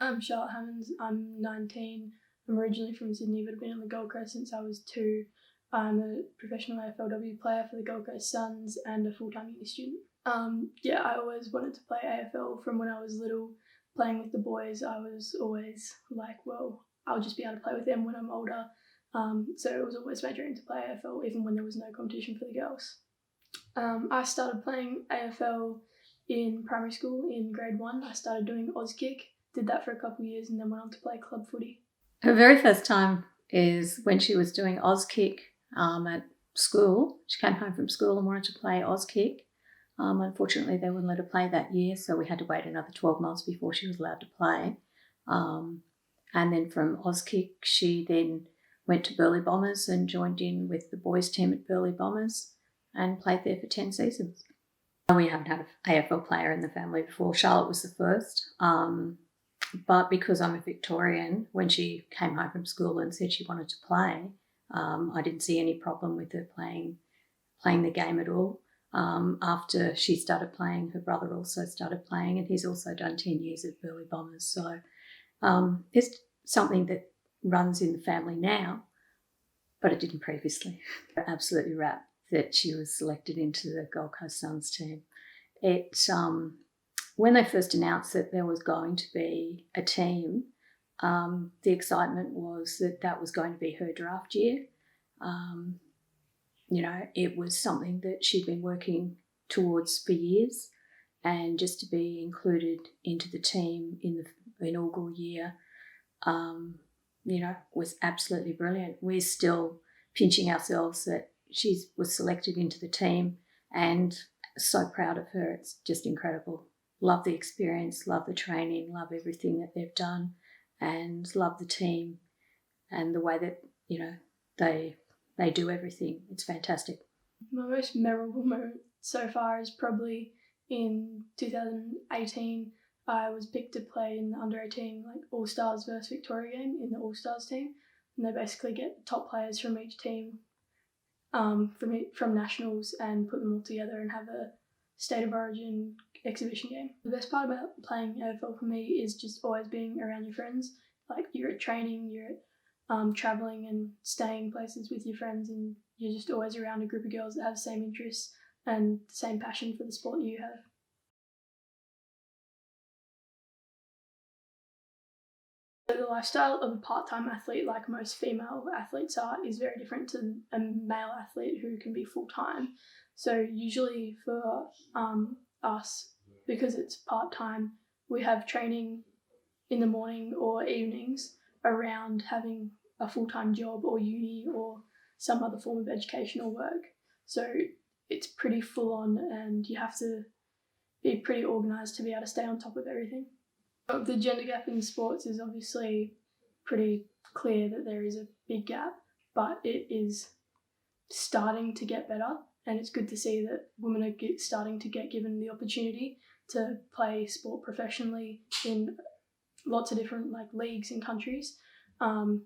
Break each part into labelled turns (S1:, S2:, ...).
S1: I'm Charlotte Hammonds. I'm 19. I'm originally from Sydney, but I've been on the Gold Coast since I was 2. I'm a professional AFLW player for the Gold Coast Suns and a full-time uni student. I always wanted to play AFL from when I was little. Playing with the boys, I was always like, well, I'll just be able to play with them when I'm older. So it was always my dream to play AFL, even when there was no competition for the girls. I started playing AFL in primary school in grade 1. I started doing Auskick, did that for a couple of years, and then went on to play club footy.
S2: Her very first time is when she was doing Auskick at school. She came home from school and wanted to play Auskick. Unfortunately, they wouldn't let her play that year, so we had to wait another 12 months before she was allowed to play. And then from Auskick, she then went to Burleigh Bombers and joined in with the boys' team at Burleigh Bombers and played there for 10 seasons. We haven't had an AFL player in the family before. Charlotte was the first. But because I'm a Victorian, when she came home from school and said she wanted to play, I didn't see any problem with her playing the game at all. After she started playing, her brother also started playing, and he's also done 10 years at Burleigh Bombers. So it's something that runs in the family now, but it didn't previously. Absolutely wrapped that she was selected into the Gold Coast Suns team. When they first announced that there was going to be a team, the excitement was that was going to be her draft year. It was something that she'd been working towards for years, and just to be included into the team in the inaugural year, was absolutely brilliant. We're still pinching ourselves that she was selected into the team, and so proud of her. It's just incredible. Love the experience, love the training, love everything that they've done, and love the team and the way that, they do everything. It's fantastic.
S1: My most memorable moment so far is probably in 2018. I was picked to play in the under-18 All-Stars versus Victoria game in the All-Stars team, and they basically get top players from each team from nationals and put them all together and have a state of origin exhibition game. The best part about playing AFL for me is just always being around your friends. Like, you're at training, you're at travelling and staying places with your friends, and you're just always around a group of girls that have the same interests and the same passion for the sport you have. The lifestyle of a part-time athlete, like most female athletes are, is very different to a male athlete who can be full-time. So usually for us, because it's part-time, we have training in the morning or evenings around having a full-time job or uni or some other form of educational work. So it's pretty full-on, and you have to be pretty organised to be able to stay on top of everything. The gender gap in sports is obviously pretty clear that there is a big gap, but it is starting to get better, and it's good to see that women are starting to get given the opportunity to play sport professionally in lots of different leagues and countries, and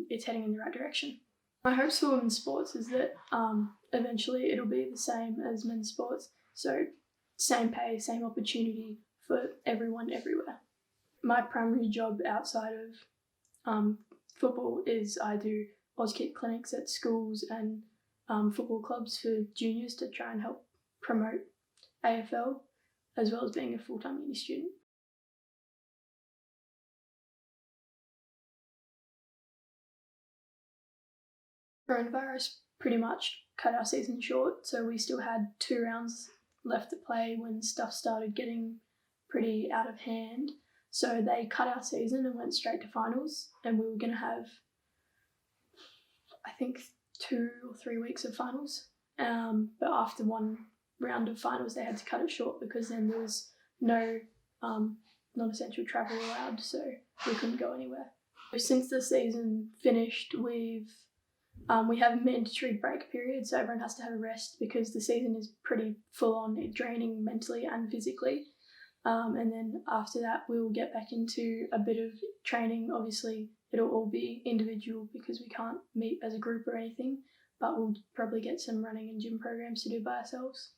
S1: it's heading in the right direction. My hopes for women's sports is that eventually it'll be the same as men's sports, so same pay, same opportunity for everyone everywhere. My primary job outside of football is I do Auskick clinics at schools and football clubs for juniors to try and help promote AFL, as well as being a full-time uni student. Coronavirus pretty much cut our season short, so we still had 2 rounds left to play when stuff started getting pretty out of hand. So they cut our season and went straight to finals, and we were going to have, I think, 2 or 3 weeks of finals. But after one round of finals, they had to cut it short because then there was no non-essential travel allowed, so we couldn't go anywhere. Since the season finished, we have a mandatory break period, so everyone has to have a rest because the season is pretty full on, draining mentally and physically. And then after that, we'll get back into a bit of training. Obviously, it'll all be individual because we can't meet as a group or anything, but we'll probably get some running and gym programs to do by ourselves.